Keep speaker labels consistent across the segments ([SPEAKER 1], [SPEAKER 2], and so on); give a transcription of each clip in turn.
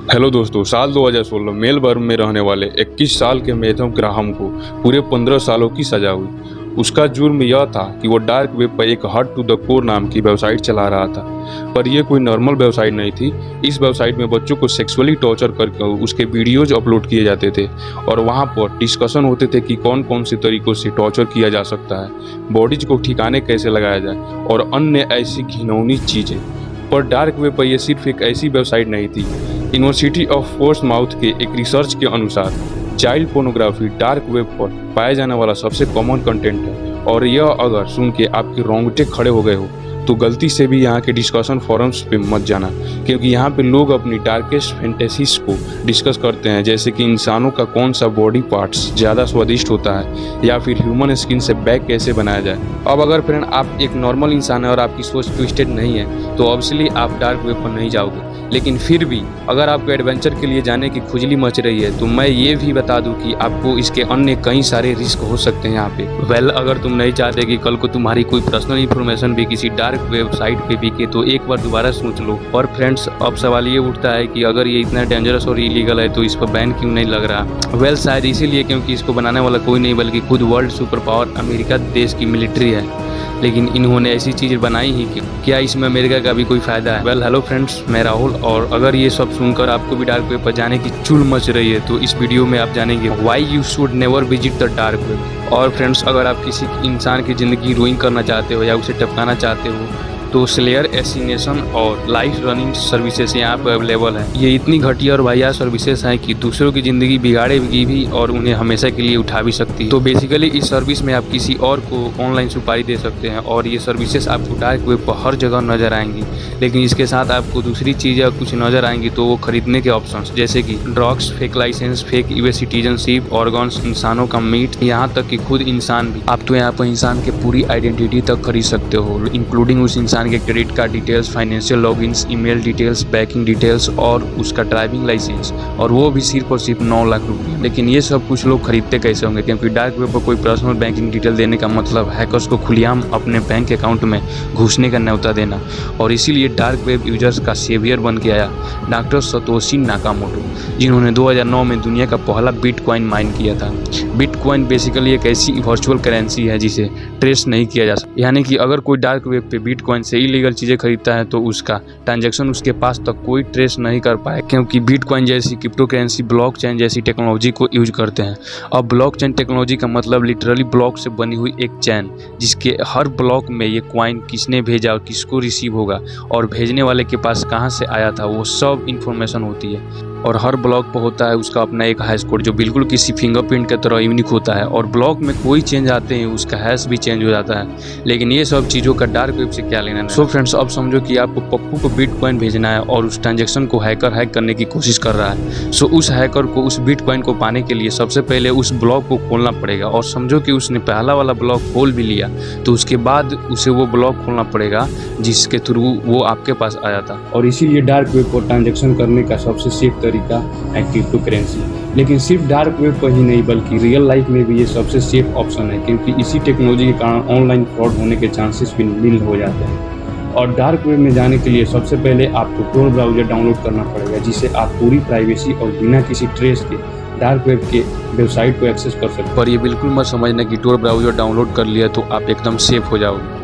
[SPEAKER 1] Hello दोस्तों, साल 2016 Melbourne में रहने वाले 21 साल के मैथ्यू ग्राहम को पूरे 15 सालों की सजा हुई। उसका जुर्म यह था कि वो डार्क वेब पर एक हर्ट टू द कोर नाम की वेबसाइट चला रहा था। पर यह कोई नॉर्मल वेबसाइट नहीं थी। इस वेबसाइट में बच्चों को सेक्सुअली टॉर्चर करके उसके वीडियोज अपलोड किए जाते थे और वहाँ पर डिस्कशन होते थे कि कौन कौन से तरीकों से टॉर्चर किया जा सकता है, बॉडीज को ठिकाने कैसे लगाया जाए और अन्य ऐसी घिनौनी चीज़ें। पर डार्क वेब पर यह सिर्फ एक ऐसी वेबसाइट नहीं थी। यूनिवर्सिटी ऑफ पोर्ट्समाउथ के एक रिसर्च के अनुसार चाइल्ड पोर्नोग्राफी डार्क वेब पर पाया जाने वाला सबसे कॉमन कंटेंट है। और यह अगर सुन के आपके रोंगटे खड़े हो गए हो तो गलती से भी यहाँ के डिस्कशन फोरम्स पे मत जाना, क्योंकि यहाँ पे लोग अपनी डार्केस्ट फैंटेसीज को डिस्कस करते हैं, जैसे कि इंसानों का कौन सा बॉडी पार्ट्स ज़्यादा स्वादिष्ट होता है या फिर ह्यूमन स्किन से बैग कैसे बनाया जाए। अब अगर फ्रेंड आप एक नॉर्मल इंसान है और आपकी सोच ट्विस्टेड नहीं है तो ऑब्वियसली आप डार्क वेब पर नहीं जाओगे। लेकिन फिर भी अगर आपको एडवेंचर के लिए जाने की खुजली मच रही है तो मैं ये भी बता दूं कि आपको इसके अन्य कई सारे रिस्क हो सकते हैं यहाँ पे। अगर तुम नहीं चाहते कि कल को तुम्हारी कोई पर्सनल इन्फॉर्मेशन भी किसी डार्क वेबसाइट पे बिके तो एक बार दोबारा सोच लो। और फ्रेंड्स, अब सवाल ये उठता है कि अगर ये इतना डेंजरस और इलीगल है तो इस पर बैन क्यों नहीं लग रहा। शायद इसीलिए क्योंकि इसको बनाने वाला कोई नहीं बल्कि खुद वर्ल्ड सुपर पावर अमेरिका देश की मिलिट्री है। लेकिन इन्होंने ऐसी चीज़ बनाई ही कि क्या इसमें अमेरिका का भी कोई फ़ायदा है। हेलो फ्रेंड्स, मैं राहुल, और अगर ये सब सुनकर आपको भी डार्क वेब पर जाने की चुल मच रही है तो इस वीडियो में आप जानेंगे why you should never visit the dark web. और फ्रेंड्स, अगर आप किसी इंसान की ज़िंदगी रूइन करना चाहते हो या उसे टपकाना चाहते हो तो स्लेयर एसिनेशन और लाइफ रनिंग सर्विसेज यहाँ पर अवेलेबल है। ये इतनी घटिया और वाहियात सर्विसेज हैं कि दूसरों की ज़िंदगी बिगाड़ेगी भी और उन्हें हमेशा के लिए उठा भी सकती है। तो बेसिकली इस सर्विस में आप किसी और को ऑनलाइन सुपारी दे सकते हैं और ये सर्विसेज आपको डार्क वेब पर हर जगह नज़र आएंगी। लेकिन इसके साथ आपको दूसरी चीज़ें कुछ नज़र आएंगी तो वो खरीदने के ऑप्शंस, जैसे कि drugs, fake licence, fake US citizenship, organs, इंसानों का मीट, यहाँ तक कि खुद इंसान भी। आप तो यहाँ पर इंसान की पूरी आइडेंटिटी तक खरीद सकते हो, इंक्लूडिंग उस इंसान के credit card details, financial logins, email details, banking details और उसका ड्राइविंग लाइसेंस, और वो भी सिर्फ और सिर्फ 9 लाख रुपये। लेकिन ये सब कुछ लोग खरीदते कैसे होंगे, क्योंकि डार्क वेब पर कोई पर्सनल बैंकिंग डिटेल देने का मतलब हैकर्स को खुलेआम अपने बैंक अकाउंट में घुसने का न्योता देना। और इसीलिए डार्क वेब यूजर्स का सेवियर बन के आया डॉक्टर सतोशी नाकामोटो, जिन्होंने 2009 में दुनिया का पहला बिटकॉइन माइन किया था। बिटकॉइन बेसिकली एक ऐसी वर्चुअल करेंसी है जिसे ट्रेस नहीं किया जा सकता, यानी कि अगर कोई डार्क वेब पे बिटकॉइन से इलीगल चीज़ें खरीदता है तो उसका ट्रांजैक्शन उसके पास तक कोई ट्रेस नहीं कर पाए, क्योंकि बिटकॉइन जैसी क्रिप्टो करेंसी ब्लॉकचेन जैसी टेक्नोलॉजी को यूज करते हैं। अब ब्लॉकचेन टेक्नोलॉजी का मतलब लिटरली ब्लॉक से बनी हुई एक चैन, जिसके हर ब्लॉक में ये कॉइन किसने भेजा और किसको रिसीव होगा और भेजने वाले के पास कहाँ से आया था, वो सब इन्फॉर्मेशन होती है। और हर ब्लॉक पर होता है उसका अपना एक हैश कोड जो बिल्कुल किसी फिंगरप्रिंट की तरह यूनिक होता है, और ब्लॉक में कोई चेंज आते हैं उसका हैश भी चेंज हो जाता है। लेकिन ये सब चीज़ों का डार्क वेब से क्या लेना है। सो फ्रेंड्स, अब समझो कि आपको पप्पू को बिटकॉइन भेजना है और उस ट्रांजैक्शन को हैकर हैक करने की कोशिश कर रहा है। सो उस हैकर को उस बिटकॉइन को पाने के लिए सबसे पहले उस ब्लॉक को खोलना पड़ेगा, और समझो कि उसने पहला वाला ब्लॉक खोल भी लिया तो उसके बाद उसे वो ब्लॉक खोलना पड़ेगा जिसके थ्रू वो आपके पास आया था। और इसीलिए डार्क वेब पर ट्रांजैक्शन करने का सबसे सेफ तरीका है क्रिप्टो करेंसी। लेकिन सिर्फ डार्क वेब पर ही नहीं बल्कि रियल लाइफ में भी ये सबसे सेफ ऑप्शन है, क्योंकि इसी टेक्नोलॉजी के कारण ऑनलाइन फ्रॉड होने के चांसेस भी नील हो जाते हैं। और डार्क वेब में जाने के लिए सबसे पहले आपको tor ब्राउज़र डाउनलोड करना पड़ेगा, जिससे आप पूरी प्राइवेसी और बिना किसी ट्रेस के डार्क वेब के वेबसाइट को एक्सेस कर सकते हैं। पर ये बिल्कुल मत समझना कि tor ब्राउज़र डाउनलोड कर लिया तो आप एकदम सेफ हो जाओगे।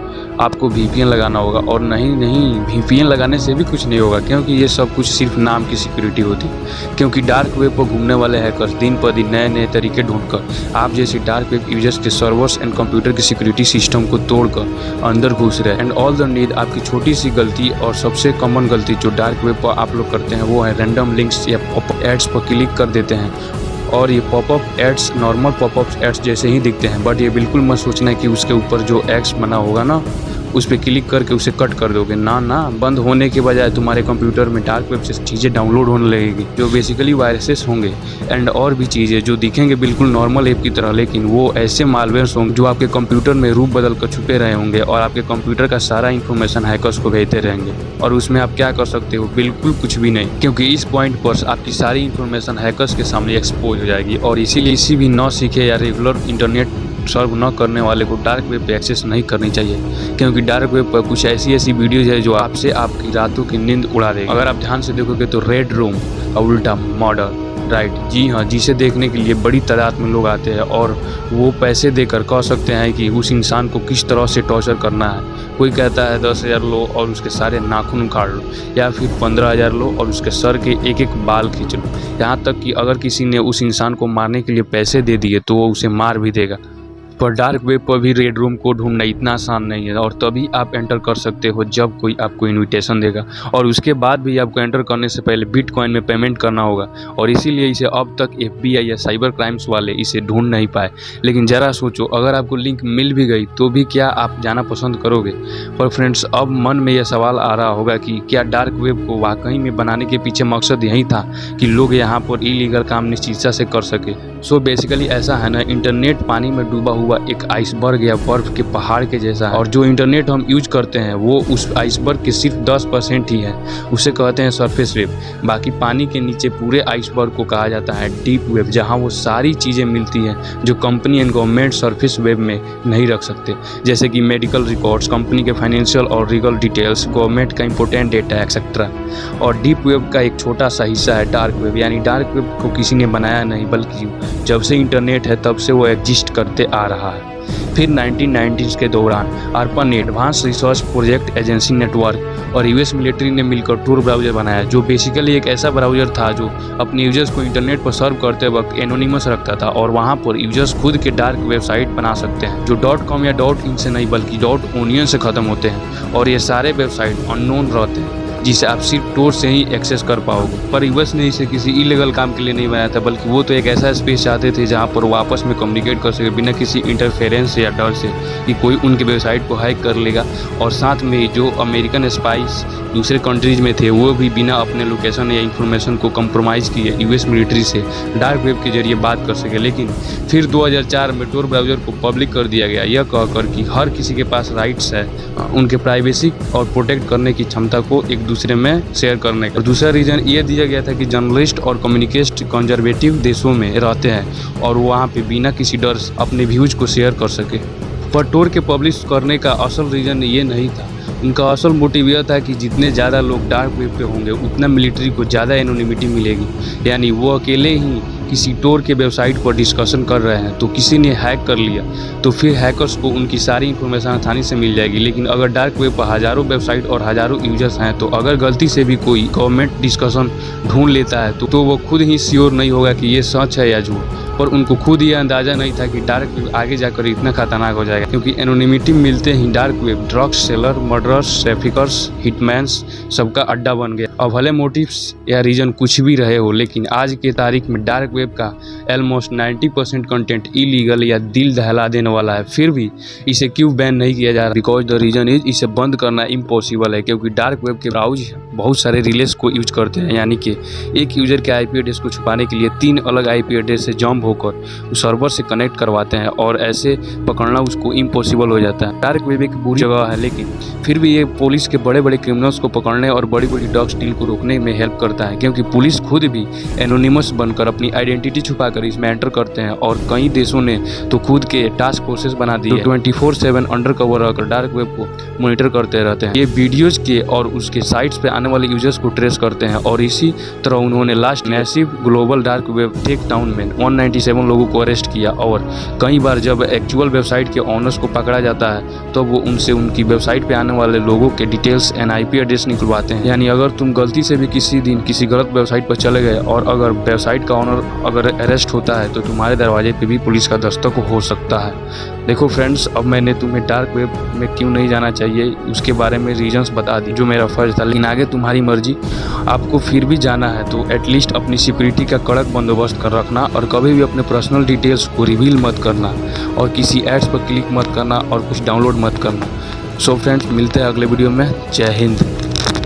[SPEAKER 1] आपको VPN लगाना होगा, और नहीं VPN लगाने से भी कुछ नहीं होगा, क्योंकि ये सब कुछ सिर्फ नाम की सिक्योरिटी होती है। क्योंकि डार्क वेब पर घूमने वाले हैकर्स दिन पर दिन नए नए तरीके ढूंढकर आप जैसे डार्क वेब यूजर्स के सर्वर्स एंड कंप्यूटर के सिक्योरिटी सिस्टम को तोड़कर अंदर घुस रहे हैं। एंड ऑल द नीड आपकी छोटी सी गलती, और सबसे कॉमन गलती जो डार्क वेब पर आप लोग करते हैं वो है रैंडम लिंक्स या पॉपअप एड्स पर क्लिक कर देते हैं। और ये popup ads normal popup ads जैसे ही दिखते हैं, बट ये बिल्कुल मत सोचना है कि उसके ऊपर जो एक्स बना होगा ना उस पर क्लिक करके उसे कट कर दोगे। ना, बंद होने के बजाय तुम्हारे कंप्यूटर में डार्क वेब से चीज़ें डाउनलोड होने लगेगी जो बेसिकली वायरसेस होंगे एंड और भी चीज़ें जो दिखेंगे बिल्कुल नॉर्मल ऐप की तरह, लेकिन वो ऐसे मालवेयर्स होंगे जो आपके कंप्यूटर में रूप बदल कर छुपे रहे होंगे और आपके कंप्यूटर का सारा इन्फॉर्मेशन हैकर्स को भेजते रहेंगे। और उसमें आप क्या कर सकते हो? बिल्कुल कुछ भी नहीं, क्योंकि इस पॉइंट पर आपकी सारी इन्फॉर्मेशन हैकर्स के सामने एक्सपोज हो जाएगी। और इसीलिए किसी भी न सीखे या रेगुलर इंटरनेट सर्व न करने वाले को डार्क वेब पे एक्सेस नहीं करनी चाहिए, क्योंकि डार्क वेब पर कुछ ऐसी वीडियोज है जो आपसे आपकी रातों की नींद उड़ा देगी। अगर आप ध्यान से देखोगे तो रेड रूम,
[SPEAKER 2] उल्टा मर्डर, राइट, जी हाँ, जिसे देखने के लिए बड़ी तादाद में लोग आते हैं और वो पैसे देकर कह सकते हैं कि उस इंसान को किस तरह से टॉर्चर करना है। कोई कहता है 10,000 लो और उसके सारे नाखून उखाड़ लो, या फिर 15,000 लो और उसके सर के एक एक बाल खींच लो। यहाँ तक कि अगर किसी ने उस इंसान को मारने के लिए पैसे दे दिए तो वो उसे मार भी देगा। पर डार्क वेब पर भी रेड रूम को ढूंढना इतना आसान नहीं है, और तभी आप एंटर कर सकते हो जब कोई आपको इनविटेशन देगा, और उसके बाद भी आपको एंटर करने से पहले बिटकॉइन में पेमेंट करना होगा। और इसीलिए इसे अब तक FBI या साइबर क्राइम्स वाले इसे ढूंढ नहीं पाए। लेकिन ज़रा सोचो, अगर आपको लिंक मिल भी गई तो भी क्या आप जाना पसंद करोगे? पर फ्रेंड्स, अब मन में यह सवाल आ रहा होगा कि क्या डार्क वेब को वाकई में बनाने के पीछे मकसद यही था कि लोग यहाँ पर इलीगल काम निश्चितता से कर सके? सो बेसिकली ऐसा है ना, इंटरनेट पानी में डूबा हुआ एक आइसबर्ग या बर्फ के पहाड़ के जैसा है, और जो इंटरनेट हम यूज करते हैं वो उस आइसबर्ग के सिर्फ 10% ही है। उसे कहते हैं सरफेस वेब। बाकी पानी के नीचे पूरे आइसबर्ग को कहा जाता है डीप वेब, जहां वो सारी चीज़ें मिलती हैं जो company and government surface web में नहीं रख सकते, जैसे कि मेडिकल रिकॉर्ड्स, कंपनी के फाइनेंशियल और लीगल डिटेल्स, गवर्नमेंट का इंपॉर्टेंट डेटा एक्सेट्रा। और डीप वेब का एक छोटा सा हिस्सा है डार्क वेब, यानी डार्क वेब को किसी ने बनाया नहीं, बल्कि जब से इंटरनेट है तब से वो एग्जिस्ट करते आ रहा है। फिर 1990s के दौरान ARPANET advance research project agency network और US मिलिट्री ने मिलकर टूर ब्राउज़र बनाया, जो बेसिकली एक ऐसा ब्राउज़र था जो अपने यूजर्स को इंटरनेट पर सर्व करते वक्त एनोनिमस रखता था, और वहां पर यूजर्स खुद के डार्क वेबसाइट बना सकते हैं जो .com या .in से नहीं बल्कि .onion से ख़त्म होते हैं, और ये सारे वेबसाइट अननोन रहते हैं जिसे आप सिर्फ टोर से ही एक्सेस कर पाओगे। पर यूएस ने इसे किसी इलीगल काम के लिए नहीं बनाया था, बल्कि वो तो एक ऐसा स्पेस चाहते थे जहां पर वो आपस में कम्युनिकेट कर सके बिना किसी इंटरफेरेंस या डर से कि कोई उनके वेबसाइट को हैक कर लेगा। और साथ में जो अमेरिकन स्पाइस दूसरे कंट्रीज में थे वो भी बिना अपने लोकेशन या इन्फॉर्मेशन को कंप्रोमाइज़ किए यूएस मिलिट्री से डार्क वेब के जरिए बात कर सके। लेकिन फिर 2004 में टोर ब्राउज़र को पब्लिक कर दिया गया, यह कहकर कि हर किसी के पास राइट्स है उनके प्राइवेसी और प्रोटेक्ट करने की क्षमता को एक दूसरे में शेयर करने का। और दूसरा रीजन ये दिया गया था कि जर्नलिस्ट और कम्युनिकेस्ट कंजर्वेटिव देशों में रहते हैं और वहाँ पे बिना किसी डर अपने व्यूज को शेयर कर सके। पर टोर के पब्लिश करने का असल रीजन ये नहीं था। उनका असल मोटिव यह था कि जितने ज़्यादा लोग डार्क वेब पे होंगे उतना मिलिट्री को ज़्यादा एनोनिमिटी मिलेगी। यानी वो अकेले ही किसी टोर के वेबसाइट पर डिस्कशन कर रहे हैं तो किसी ने हैक कर लिया तो फिर हैकर्स को उनकी सारी इन्फॉर्मेशन आसानी से मिल जाएगी। लेकिन अगर डार्क वेब पर हज़ारों वेबसाइट और हज़ारों यूजर्स हैं तो अगर गलती से भी कोई गवर्नमेंट डिस्कशन ढूंढ लेता है तो वो खुद ही श्योर नहीं होगा कि ये सच है या झूठ। पर उनको खुद ये अंदाज़ा नहीं था कि डार्क वेब आगे जाकर इतना खतरनाक हो जाएगा, क्योंकि एनोनिमिटी मिलते ही dark web drugs seller, murderers, traffickers, hitmans सबका अड्डा बन गया। अब भले मोटिव्स या रीजन कुछ भी रहे हो, लेकिन आज के तारीख में डार्क वेब का ऑलमोस्ट 90% कंटेंट इलीगल या दिल दहला देने वाला है। फिर भी इसे क्यों बैन नहीं किया जा रहा? बिकॉज द रीजन इज इसे बंद करना इम्पॉसिबल है, क्योंकि डार्क वेब के ब्राउज बहुत सारे रिलेस को यूज करते हैं। यानी कि एक यूजर के IP एड्रेस को छुपाने के लिए 3 अलग IP एड्रेस से जंप होकर सर्वर से कनेक्ट करवाते हैं और ऐसे पकड़ना उसको इम्पॉसिबल हो जाता है। डार्क वेब एक बुरी जगह है, लेकिन फिर भी ये पुलिस के बड़े बड़े क्रिमिनल्स को पकड़ने और बड़ी बड़ी ड्रग्स डील को रोकने में हेल्प करता है, क्योंकि पुलिस खुद भी एनोनिमस बनकर अपनी आइडेंटिटी छुपाकर इसमें एंटर करते हैं। और कई देशों ने तो खुद के टास्क फोर्सेस बना दिए 24/7 अंडर कवर रहकर डार्क वेब को मॉनिटर करते रहते हैं। ये वीडियोज के और उसके साइट्स पे आने वाले यूजर्स को ट्रेस करते हैं, और इसी तरह उन्होंने last massive global dark web take down में 197 लोगों को अरेस्ट किया। और कई बार जब एक्चुअल वेबसाइट के ऑनर्स को पकड़ा जाता है तो वो उनसे उनकी वेबसाइट पे आने वाले लोगों के डिटेल्स एंड IP एड्रेस निकलवाते हैं। यानी अगर तुम गलती से भी किसी दिन किसी गलत वेबसाइट पर चले गए और अगर वेबसाइट का ऑनर अगर अरेस्ट होता है तो तुम्हारे दरवाजे पे भी पुलिस का दस्तक हो सकता है। देखो फ्रेंड्स, अब मैंने तुम्हें डार्क वेब में क्यों नहीं जाना चाहिए उसके बारे में रीजंस बता दी, जो मेरा फर्ज था। लेकिन आगे तुम्हारी मर्जी, आपको फिर भी जाना है तो एटलीस्ट अपनी सिक्योरिटी का कड़क बंदोबस्त कर रखना, और कभी भी अपने पर्सनल डिटेल्स को रिवील मत करना, और किसी एड्स पर क्लिक मत करना, और कुछ डाउनलोड मत करना। सो फ्रेंड्स, मिलते हैं अगले वीडियो में। जय हिंद।